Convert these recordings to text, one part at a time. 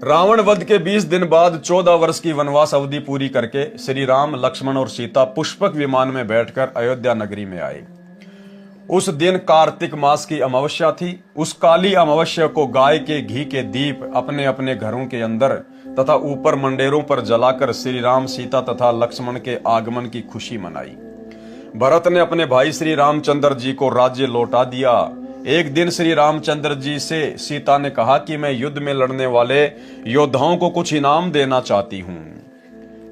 रावण वध के 20 दिन बाद 14 वर्ष की वनवास अवधि पूरी करके श्री राम, लक्ष्मण और सीता पुष्पक विमान में बैठकर अयोध्या नगरी में आए। उस दिन कार्तिक मास की अमावस्या थी। उस काली अमावस्या को गाय के घी के दीप अपने अपने घरों के अंदर तथा ऊपर मंडेरों पर जलाकर श्री राम, सीता तथा लक्ष्मण के आगमन की खुशी मनाई। भरत ने अपने भाई श्री रामचंद्र जी को राज्य लौटा दिया। एक दिन श्री रामचंद्र जी से सीता ने कहा कि मैं युद्ध में लड़ने वाले योद्धाओं को कुछ इनाम देना चाहती हूं।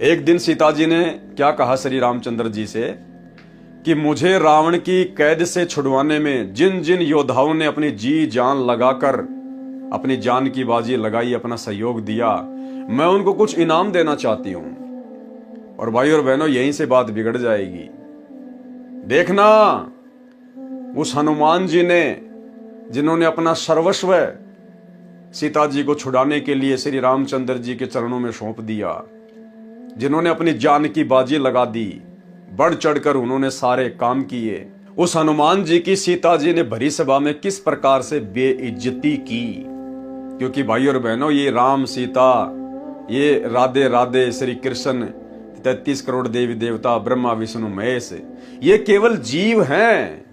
एक दिन सीता जी ने क्या कहा श्री रामचंद्र जी से कि मुझे रावण की कैद से छुड़वाने में जिन जिन योद्धाओं ने अपनी जी जान लगाकर अपनी जान की बाजी लगाई, अपना सहयोग दिया, मैं उनको कुछ इनाम देना चाहती हूं। और भाई और बहनों, यहीं से बात बिगड़ जाएगी। देखना, उस हनुमान जी ने, जिन्होंने अपना सर्वस्व सीता जी को छुड़ाने के लिए श्री रामचंद्र जी के चरणों में सौंप दिया, जिन्होंने अपनी जान की बाजी लगा दी, बढ़ चढ़कर उन्होंने सारे काम किए, उस हनुमान जी की सीता जी ने भरी सभा में किस प्रकार से बेइज्जती की। क्योंकि भाई और बहनों, ये राम सीता, ये राधे राधे श्री कृष्ण, 33 करोड़ देवी देवता, ब्रह्मा विष्णु महेश, ये केवल जीव हैं,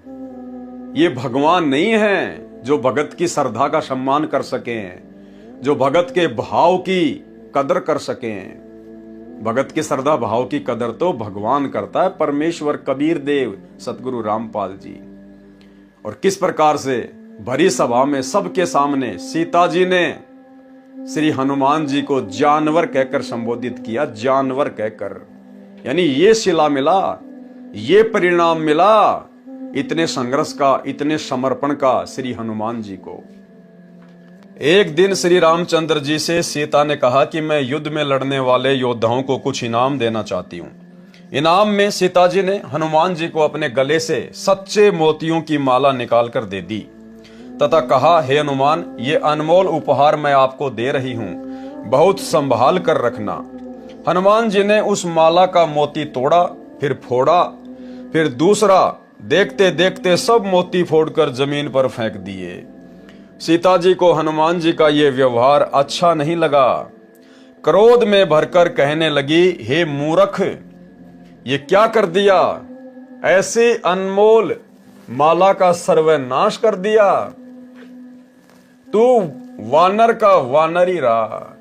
ये भगवान नहीं हैं जो भगत की श्रद्धा का सम्मान कर सकें, जो भगत के भाव की कदर कर सकें। भगत की श्रद्धा भाव की कदर तो भगवान करता है, परमेश्वर कबीर देव सतगुरु रामपाल जी। और किस प्रकार से भरी सभा में सबके सामने सीता जी ने श्री हनुमान जी को जानवर कहकर संबोधित किया, जानवर कहकर। यानी ये सिला मिला, ये परिणाम मिला इतने संघर्ष का, इतने समर्पण का श्री हनुमान जी को। एक दिन श्री रामचंद्र जी से सीता ने कहा कि मैं युद्ध में लड़ने वाले योद्धाओं को कुछ इनाम देना चाहती हूं। इनाम में सीता जी ने हनुमान जी को अपने गले से सच्चे मोतियों की माला निकालकर दे दी तथा कहा, हे हनुमान, ये अनमोल उपहार मैं आपको दे रही हूं, बहुत संभाल कर रखना। हनुमान जी ने उस माला का मोती तोड़ा, फिर फोड़ा, फिर दूसरा। देखते देखते सब मोती फोड़कर जमीन पर फेंक दिए। सीता जी को हनुमान जी का यह व्यवहार अच्छा नहीं लगा। क्रोध में भरकर कहने लगी, हे मूर्ख, ये क्या कर दिया? ऐसे अनमोल माला का सर्वनाश कर दिया। तू वानर का वानर ही रहा,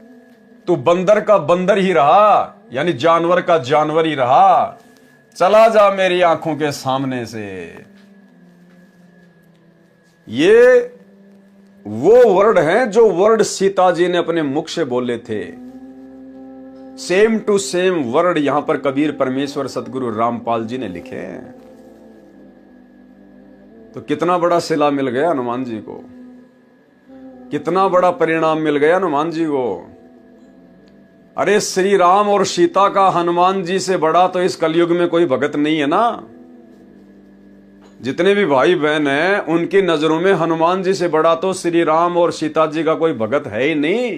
तू बंदर का बंदर ही रहा, यानी जानवर का जानवर ही रहा। चला जा मेरी आंखों के सामने से। ये वो वर्ड हैं जो वर्ड सीता जी ने अपने मुख से बोले थे। सेम टू सेम वर्ड यहां पर कबीर परमेश्वर सतगुरु रामपाल जी ने लिखे हैं। तो कितना बड़ा सिला मिल गया हनुमान जी को, कितना बड़ा परिणाम मिल गया हनुमान जी को। अरे श्री राम और सीता का हनुमान जी से बड़ा तो इस कलयुग में कोई भगत नहीं है ना। जितने भी भाई बहन हैं उनकी नजरों में हनुमान जी से बड़ा तो श्री राम और सीता जी का कोई भगत है ही नहीं।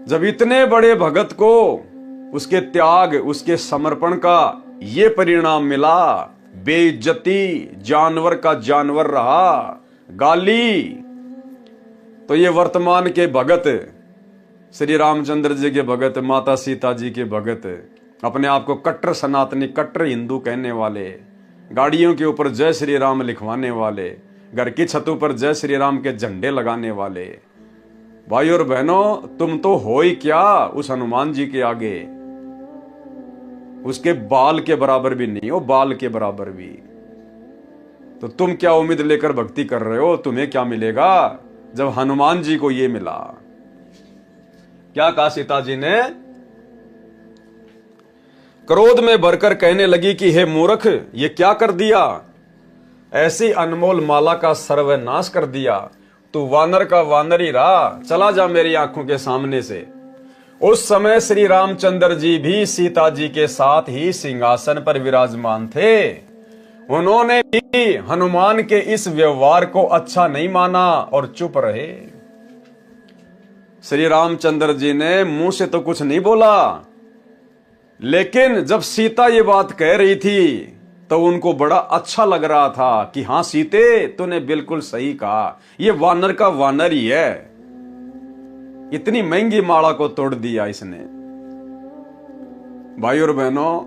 जब इतने बड़े भगत को उसके त्याग, उसके समर्पण का ये परिणाम मिला, बेइज्जती, जानवर का जानवर रहा, गाली, तो ये वर्तमान के भगत, श्री रामचंद्र जी के भगत, माता सीता जी के भगत, अपने आप को कट्टर सनातनी, कट्टर हिंदू कहने वाले, गाड़ियों के ऊपर जय श्री राम लिखवाने वाले, घर की छतों पर जय श्री राम के झंडे लगाने वाले, भाई और बहनों, तुम तो हो ही क्या उस हनुमान जी के आगे। उसके बाल के बराबर भी नहीं हो, बाल के बराबर भी। तो तुम क्या उम्मीद लेकर भक्ति कर रहे हो? तुम्हें क्या मिलेगा जब हनुमान जी को ये मिला? क्या कहा सीता जी ने? क्रोध में भरकर कहने लगी कि हे मूर्ख, ये क्या कर दिया? ऐसी अनमोल माला का सर्वनाश कर दिया। तू वानर का वानर ही रहा, चला जा मेरी आंखों के सामने से। उस समय श्री रामचंद्र जी भी सीता जी के साथ ही सिंहासन पर विराजमान थे। उन्होंने भी हनुमान के इस व्यवहार को अच्छा नहीं माना और चुप रहे। श्री रामचंद्र जी ने मुंह से तो कुछ नहीं बोला, लेकिन जब सीता ये बात कह रही थी तो उनको बड़ा अच्छा लग रहा था कि हाँ सीते, तूने बिल्कुल सही कहा, ये वानर का वानर ही है। इतनी महंगी माला को तोड़ दिया इसने। भाई और बहनों,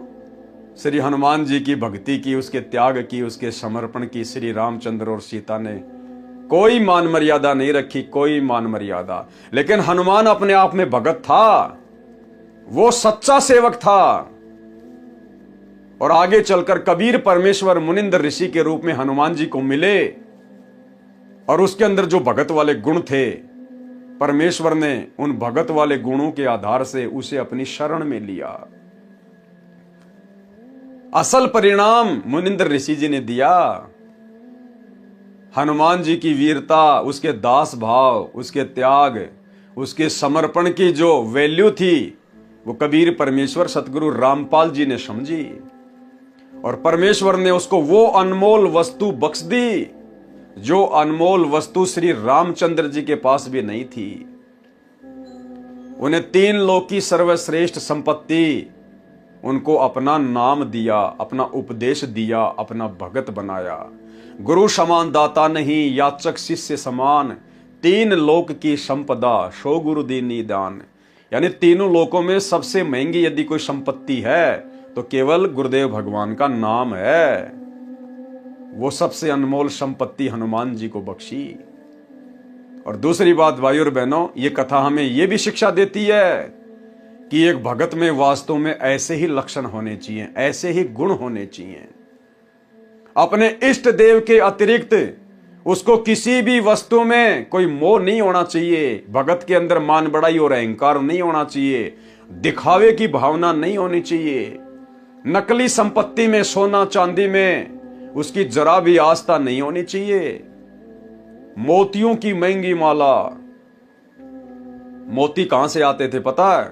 श्री हनुमान जी की भक्ति की, उसके त्याग की, उसके समर्पण की श्री रामचंद्र और सीता ने कोई मान मर्यादा नहीं रखी, कोई मान मर्यादा। लेकिन हनुमान अपने आप में भगत था, वो सच्चा सेवक था। और आगे चलकर कबीर परमेश्वर मुनिंद्र ऋषि के रूप में हनुमान जी को मिले, और उसके अंदर जो भगत वाले गुण थे, परमेश्वर ने उन भगत वाले गुणों के आधार से उसे अपनी शरण में लिया। असल परिणाम मुनिंद्र ऋषि जी ने दिया। हनुमान जी की वीरता, उसके दास भाव, उसके त्याग, उसके समर्पण की जो वैल्यू थी, वो कबीर परमेश्वर सतगुरु रामपाल जी ने समझी, और परमेश्वर ने उसको वो अनमोल वस्तु बख्श दी जो अनमोल वस्तु श्री रामचंद्र जी के पास भी नहीं थी। उन्हें 3 लोक की सर्वश्रेष्ठ संपत्ति, उनको अपना नाम दिया, अपना उपदेश दिया, अपना भगत बनाया। गुरु समान दाता नहीं, याचक शिष्य समान, 3 लोक की संपदा, सो गुरु दीनी दान। यानी तीनों लोकों में सबसे महंगी यदि कोई संपत्ति है तो केवल गुरुदेव भगवान का नाम है। वो सबसे अनमोल संपत्ति हनुमान जी को बख्शी। और दूसरी बात भाई और बहनों, ये कथा हमें ये भी शिक्षा देती है कि एक भगत में वास्तव में ऐसे ही लक्षण होने चाहिए, ऐसे ही गुण होने चाहिए। अपने इष्ट देव के अतिरिक्त उसको किसी भी वस्तु में कोई मोह नहीं होना चाहिए। भगत के अंदर मान बढ़ाई और अहंकार नहीं होना चाहिए। दिखावे की भावना नहीं होनी चाहिए। नकली संपत्ति में, सोना चांदी में उसकी जरा भी आस्था नहीं होनी चाहिए। मोतियों की महंगी माला, मोती कहां से आते थे पता है?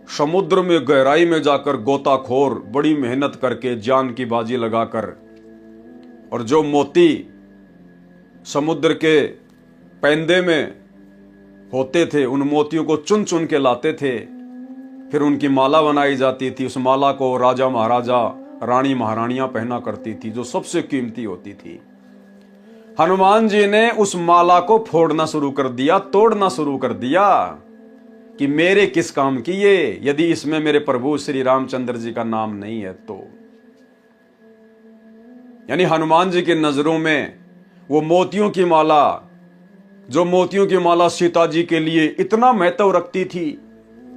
समुद्र में गहराई में जाकर गोताखोर बड़ी मेहनत करके जान की बाजी लगाकर, और जो मोती समुद्र के पैंदे में होते थे उन मोतियों को चुन चुन के लाते थे, फिर उनकी माला बनाई जाती थी। उस माला को राजा महाराजा, रानी महारानियां पहना करती थी, जो सबसे कीमती होती थी। हनुमान जी ने उस माला को फोड़ना शुरू कर दिया, तोड़ना शुरू कर दिया कि मेरे किस काम की ये, यदि इसमें मेरे प्रभु श्री रामचंद्र जी का नाम नहीं है तो। यानी हनुमान जी की नजरों में वो मोतियों की माला, जो मोतियों की माला सीता जी के लिए इतना महत्व रखती थी,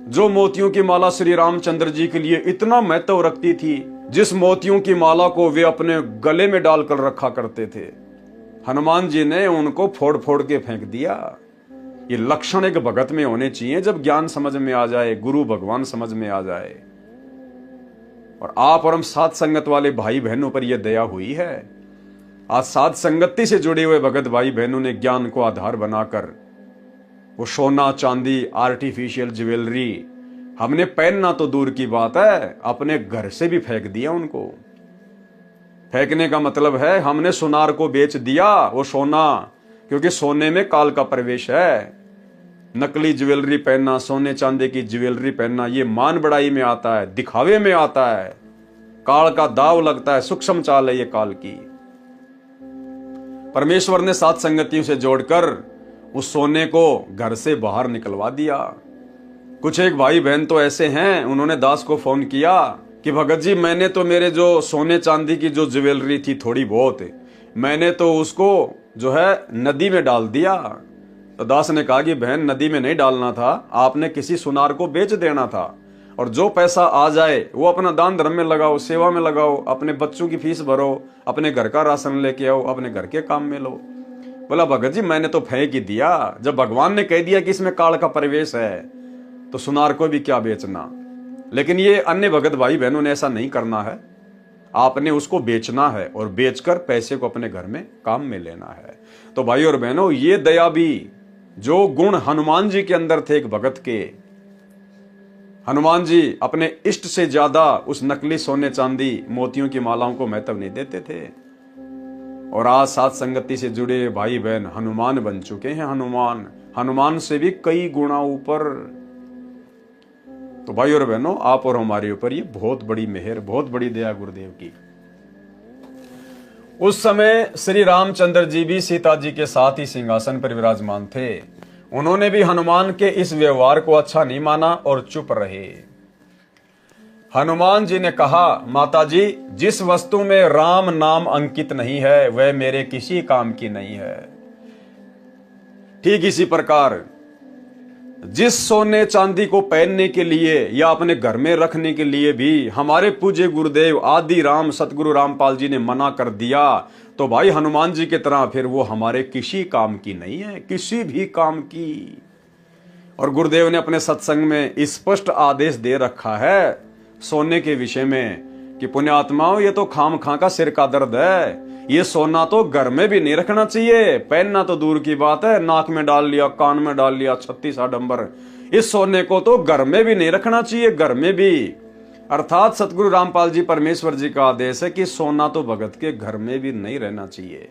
जो मोतियों की माला श्री रामचंद्र जी के लिए इतना महत्व रखती थी, जिस मोतियों की माला को वे अपने गले में डालकर रखा करते थे, हनुमान जी ने उनको फोड़ फोड़ के फेंक दिया। ये लक्षण एक भगत में होने चाहिए। जब ज्ञान समझ में आ जाए, गुरु भगवान समझ में आ जाए, और आप और हम साध संगत वाले भाई बहनों पर यह दया हुई है। आज साध संगति से जुड़े हुए भगत भाई बहनों ने ज्ञान को आधार बनाकर वो सोना चांदी, आर्टिफिशियल ज्वेलरी हमने पहनना तो दूर की बात है, अपने घर से भी फेंक दिया उनको। फेंकने का मतलब है हमने सुनार को बेच दिया वो सोना, क्योंकि सोने में काल का प्रवेश है। नकली ज्वेलरी पहनना, सोने चांदी की ज्वेलरी पहनना, ये मान बढ़ाई में आता है, दिखावे में आता है, काल का दाव लगता है, सूक्ष्म चाल है ये काल की। परमेश्वर ने सात संगतियों से जोड़कर उस सोने को घर से बाहर निकलवा दिया। कुछ एक भाई बहन तो ऐसे हैं, उन्होंने दास को फोन किया कि भगत जी मैंने तो मेरे जो सोने चांदी की जो ज्वेलरी थी थोड़ी बहुत, मैंने तो उसको जो है नदी में डाल दिया। तो दास ने कहा कि बहन नदी में नहीं डालना था, आपने किसी सुनार को बेच देना था, और जो पैसा आ जाए वो अपना दान धर्म में लगाओ, सेवा में लगाओ, अपने बच्चों की फीस भरो, अपने घर का राशन लेके आओ, अपने घर के काम में लो। बोला भगत जी मैंने तो फेंक ही दिया, जब भगवान ने कह दिया कि इसमें काल का प्रवेश है तो सुनार को भी क्या बेचना। लेकिन ये अन्य भगत भाई बहनों ने ऐसा नहीं करना है, आपने उसको बेचना है और बेचकर पैसे को अपने घर में काम में लेना है। तो भाई और बहनों, ये दया भी जो गुण हनुमान जी के अंदर थे एक भगत के, हनुमान जी अपने इष्ट से ज्यादा उस नकली सोने चांदी मोतियों की मालाओं को महत्व नहीं देते थे। और आज साथ संगति से जुड़े भाई बहन हनुमान बन चुके हैं। हनुमान से भी कई गुना ऊपर। तो भाई और बहनों, आप और हमारे ऊपर ये बहुत बड़ी मेहर, बहुत बड़ी दया गुरुदेव की। उस समय श्री रामचंद्र जी भी सीता जी के साथ ही सिंहासन पर विराजमान थे। उन्होंने भी हनुमान के इस व्यवहार को अच्छा नहीं माना और चुप रहे। हनुमान जी ने कहा, माता जी, जिस वस्तु में राम नाम अंकित नहीं है वह मेरे किसी काम की नहीं है। ठीक इसी प्रकार जिस सोने चांदी को पहनने के लिए या अपने घर में रखने के लिए भी हमारे पूज्य गुरुदेव आदि राम सतगुरु रामपाल जी ने मना कर दिया, तो भाई हनुमान जी की तरह फिर वो हमारे किसी काम की नहीं है, किसी भी काम की। और गुरुदेव ने अपने सत्संग में स्पष्ट आदेश दे रखा है सोने के विषय में कि पुण्यात्माओं, ये तो खाम खा का सिर का दर्द है, ये सोना तो घर में भी नहीं रखना चाहिए, पहनना तो दूर की बात है, नाक में डाल लिया, कान में डाल लिया, 36 आडंबर। इस सोने को तो घर में भी नहीं रखना चाहिए, घर में भी। अर्थात सतगुरु रामपाल जी परमेश्वर जी का आदेश है कि सोना तो भगत के घर में भी नहीं रहना चाहिए।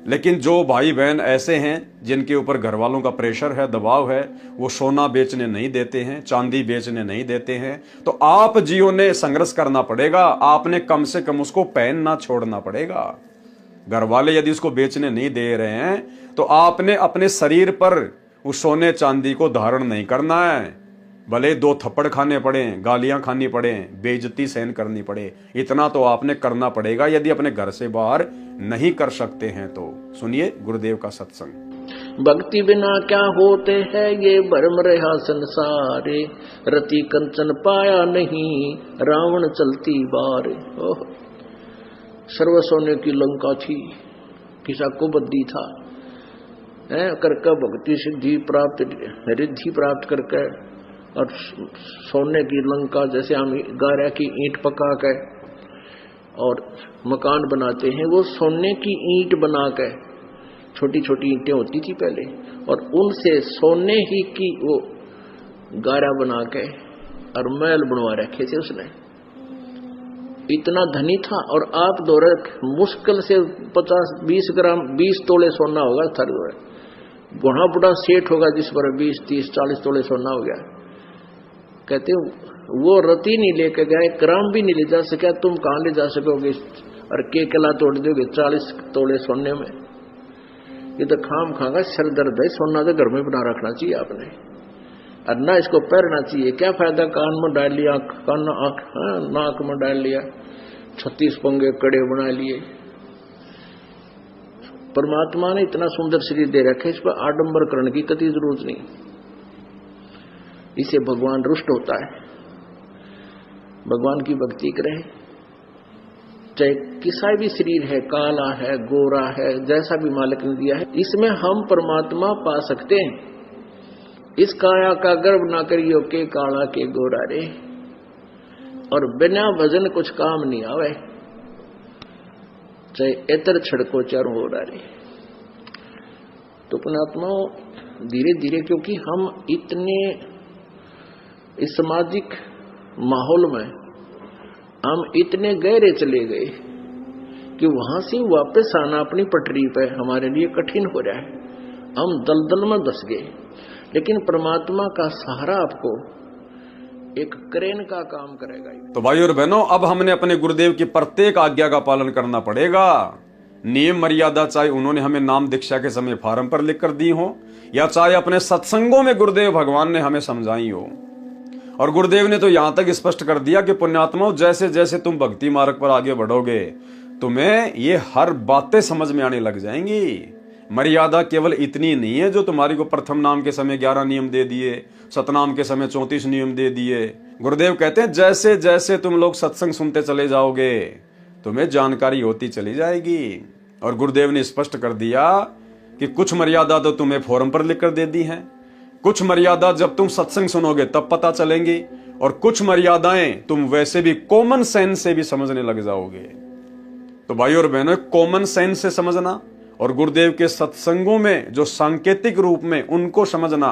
लेकिन जो भाई बहन ऐसे हैं जिनके ऊपर घर वालों का प्रेशर है, दबाव है, वो सोना बेचने नहीं देते हैं, चांदी बेचने नहीं देते हैं, तो आप जियो ने संघर्ष करना पड़ेगा। आपने कम से कम उसको पहनना छोड़ना पड़ेगा। घर वाले यदि उसको बेचने नहीं दे रहे हैं तो आपने अपने शरीर पर उस सोने चांदी को धारण नहीं करना है। भले 2 थप्पड़ खाने पड़े, गालियां खानी पड़े, बेइज्जती सहन करनी पड़े, इतना तो आपने करना पड़ेगा यदि अपने घर से बाहर नहीं कर सकते हैं तो। सुनिए गुरुदेव का सत्संग। भक्ति बिना क्या होते हैं ये भरम रहा संसारे, रति कंचन पाया नहीं रावण चलती बार। सर्व सोने की लंका थी, किसा को बद्दी था, करके भक्ति सिद्धि प्राप्त रिद्धि प्राप्त करके और सोने की लंका, जैसे हम गारा की ईंट पका कर और मकान बनाते हैं, वो सोने की ईंट बना कर, छोटी छोटी ईंटें होती थी पहले, और उनसे सोने ही की वो गारा बना के और महल बनवा रखे थे उसने। इतना धनी था। और आप दौरे मुश्किल से 50-20 ग्राम 20 तोले सोना होगा थर, बड़ा बड़ा सेठ होगा जिस पर 20-30-40 तोले सोना हो गया। कहते वो रति नहीं लेके गए, ग्राम भी नहीं ले जा सका, तुम कहां ले जा सकोगे और के कला तोड़ दोगे 40 तोले सोने में। ये तो खाम खागा सर दर्द है। सोना तो घर में बना रखना चाहिए आपने, और ना इसको पहनना चाहिए। क्या फायदा कान में डाल लिया, कान नाक में डाल लिया, 36 पंगे कड़े बना लिए। परमात्मा ने इतना सुंदर शरीर दे रखे, इस पर आडंबर करने की कभी जरूरत नहीं। इसे भगवान रुष्ट होता है। भगवान की भक्ति करें, चाहे किसा भी शरीर है, काला है, गोरा है, जैसा भी मालिक ने दिया है, इसमें हम परमात्मा पा सकते हैं। इस काया का गर्व ना करियो के काला के गोरा रे, और बिना भजन कुछ काम नहीं आवे, चाहे एतर छड़को चारों हो रे। तो पुण्यात्माओं धीरे धीरे, क्योंकि हम इतने इस सामाजिक माहौल में हम इतने गहरे चले गए कि वहां से वापस आना अपनी पटरी पे हमारे लिए कठिन हो रहा है। हम दलदल में धस गए। लेकिन परमात्मा का सहारा आपको एक क्रेन का काम करेगा। तो भाई और बहनों, अब हमने अपने गुरुदेव की प्रत्येक आज्ञा का पालन करना पड़ेगा। नियम मर्यादा चाहे उन्होंने हमें नाम दीक्षा के समय फार्म पर लिख कर दी हो, या चाहे अपने सत्संगों में गुरुदेव भगवान ने हमें समझाई हो। और गुरुदेव ने तो यहां तक स्पष्ट कर दिया कि पुण्यात्माओं, जैसे जैसे तुम भक्ति मार्ग पर आगे बढ़ोगे, तुम्हें ये हर बातें समझ में आने लग जाएंगी। मर्यादा केवल इतनी नहीं है जो तुम्हारी को प्रथम नाम के समय 11 नियम दे दिए, सतनाम के समय 34 नियम दे दिए। गुरुदेव कहते हैं जैसे जैसे तुम लोग सत्संग सुनते चले जाओगे, तुम्हें जानकारी होती चली जाएगी। और गुरुदेव ने स्पष्ट कर दिया कि कुछ मर्यादा तो तुम्हें फोरम पर लिख कर दे दी है, कुछ मर्यादा जब तुम सत्संग सुनोगे तब पता चलेंगी, और कुछ मर्यादाएं तुम वैसे भी कॉमन सेंस से भी समझने लग जाओगे। तो भाई और बहनों, कॉमन सेंस से समझना और गुरुदेव के सत्संगों में जो सांकेतिक रूप में उनको समझना,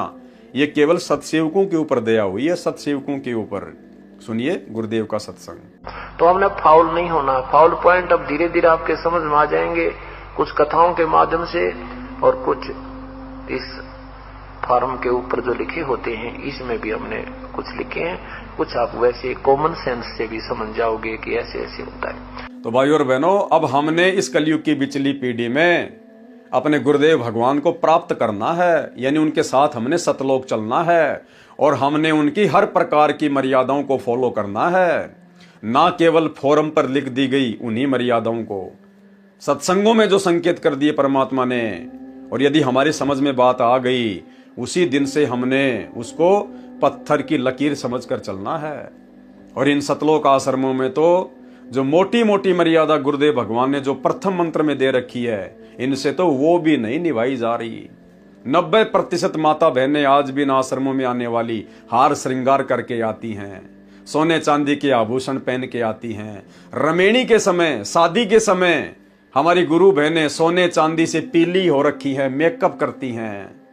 ये केवल सत्सेवकों के ऊपर दया हुई है, सत्सेवकों के ऊपर। सुनिए गुरुदेव का सत्संग। तो हमने फाउल नहीं होना। फाउल पॉइंट अब धीरे धीरे आपके समझ में आ जाएंगे, कुछ कथाओं के माध्यम से और कुछ इस फार्म के ऊपर जो लिखे होते हैं, इसमें भी हमने कुछ लिखे हैं। कुछ आप वैसे कॉमन सेंस से भी समझ जाओगे कि ऐसे ऐसे होता है। तो भाई और बहनों, अब हमने इस कलयुग की बिचली पीढ़ी में अपने गुरुदेव भगवान को प्राप्त करना है, यानी उनके साथ हमने सतलोक चलना है और हमने उनकी हर प्रकार की मर्यादाओं को फॉलो करना है, ना केवल फोरम पर लिख दी गई उन्हीं मर्यादाओं को, सत्संगों में जो संकेत कर दिए परमात्मा ने। और यदि हमारी समझ में बात आ गई, उसी दिन से हमने उसको पत्थर की लकीर समझकर चलना है। और इन सतलोक आश्रमों में तो जो मोटी मोटी मर्यादा गुरुदेव भगवान ने जो प्रथम मंत्र में दे रखी है, इनसे तो वो भी नहीं निभाई जा रही। 90% माता बहनें आज भी इन आश्रमों में आने वाली हार श्रृंगार करके आती हैं, सोने चांदी के आभूषण पहन के आती हैं। रमेणी के समय, शादी के समय हमारी गुरु बहनें सोने चांदी से पीली हो रखी है, मेकअप करती हैं।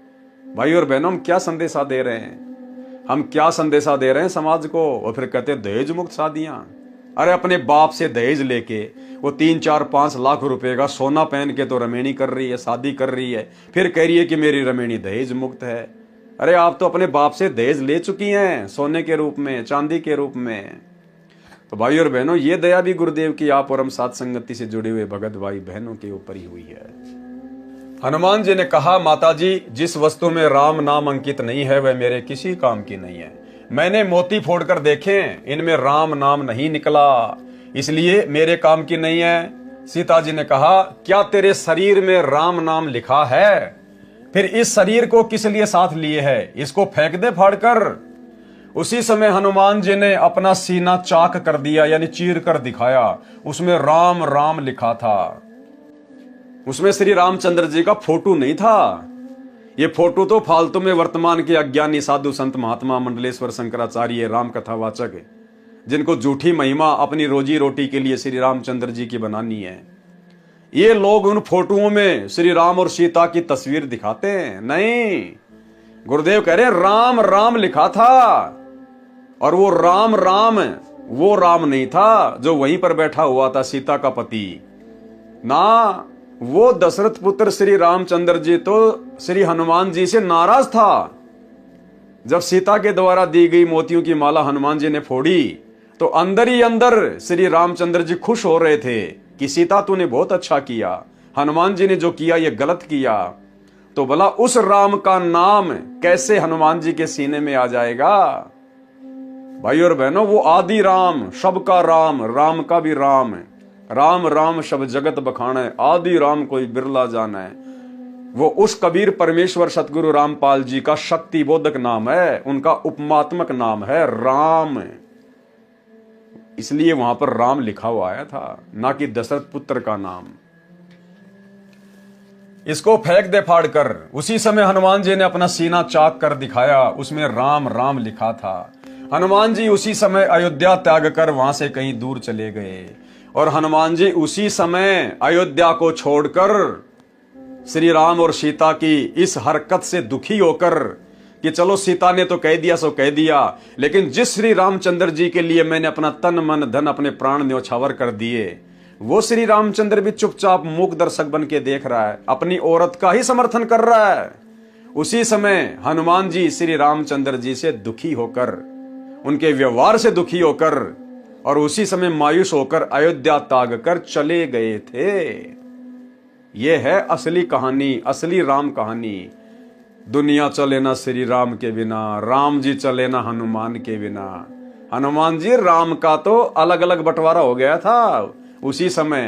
भाई और बहनों, हम क्या संदेशा दे रहे हैं? हम क्या संदेशा दे रहे हैं समाज को? और फिर कहते हैं दहेज मुक्त शादियां। अरे अपने बाप से दहेज लेके वो 3, 4, 5 लाख रुपए का सोना पहन के तो रमेणी कर रही है, शादी कर रही है, फिर कह रही है कि मेरी रमेणी दहेज मुक्त है। अरे आप तो अपने बाप से दहेज ले चुकी हैं, सोने के रूप में, चांदी के रूप में। तो भाई और बहनों, ये दया भी गुरुदेव की आप और हम साथ संगति से जुड़े हुए भगत भाई बहनों के ऊपर ही हुई है। हनुमान जी ने कहा, माता जी, जिस वस्तु में राम नाम अंकित नहीं है वह मेरे किसी काम की नहीं है। मैंने मोती फोड़कर देखे, इनमें राम नाम नहीं निकला, इसलिए मेरे काम की नहीं है। सीता जी ने कहा, क्या तेरे शरीर में राम नाम लिखा है? फिर इस शरीर को किस लिए साथ लिए है? इसको फेंक दे फाड़कर। उसी समय हनुमान जी ने अपना सीना चाक कर दिया, यानी चीर कर दिखाया। उसमें राम राम लिखा था। उसमें श्री रामचंद्र जी का फोटो नहीं था। ये फोटो तो फालतू में वर्तमान के अज्ञानी साधु संत महात्मा मंडलेश्वर शंकराचार्य राम कथावाचक, जिनको झूठी महिमा अपनी रोजी रोटी के लिए श्री रामचंद्र जी की बनानी है, ये लोग उन फोटोओं में श्री राम और सीता की तस्वीर दिखाते हैं। नहीं, गुरुदेव कह रहे हैं राम राम लिखा था। और वो राम राम वो राम नहीं था जो वहीं पर बैठा हुआ था, सीता का पति ना। वो दशरथ पुत्र श्री रामचंद्र जी तो श्री हनुमान जी से नाराज था। जब सीता के द्वारा दी गई मोतियों की माला हनुमान जी ने फोड़ी, तो अंदर ही अंदर श्री रामचंद्र जी खुश हो रहे थे कि सीता तूने बहुत अच्छा किया, हनुमान जी ने जो किया ये गलत किया। तो भला उस राम का नाम कैसे हनुमान जी के सीने में आ जाएगा? भाई और बहनों, वो आदि राम, सबका राम, राम का भी राम, राम राम शब जगत बखाना है, आदि राम कोई बिरला जाना है। वो उस कबीर परमेश्वर सतगुरु रामपाल जी का शक्ति बोधक नाम है, उनका उपमात्मक नाम है राम। इसलिए वहां पर राम लिखा हुआ आया था, ना कि दशरथ पुत्र का नाम। इसको फेंक दे फाड़ कर। उसी समय हनुमान जी ने अपना सीना चाक कर दिखाया, उसमें राम राम लिखा था। हनुमान जी उसी समय अयोध्या त्याग कर वहां से कहीं दूर चले गए। और हनुमान जी उसी समय अयोध्या को छोड़कर श्री राम और सीता की इस हरकत से दुखी होकर कि चलो सीता ने तो कह दिया सो कह दिया, लेकिन जिस श्री रामचंद्र जी के लिए मैंने अपना तन मन धन अपने प्राण न्योछावर कर दिए, वो श्री रामचंद्र भी चुपचाप मूक दर्शक बन के देख रहा है, अपनी औरत का ही समर्थन कर रहा है। उसी समय हनुमान जी श्री रामचंद्र जी से दुखी होकर, उनके व्यवहार से दुखी होकर, और उसी समय मायूस होकर अयोध्या त्याग कर चले गए थे। यह है असली कहानी, असली राम कहानी। दुनिया चले ना श्री राम के बिना, राम जी चले ना हनुमान के बिना। हनुमान जी राम का तो अलग अलग बंटवारा हो गया था उसी समय।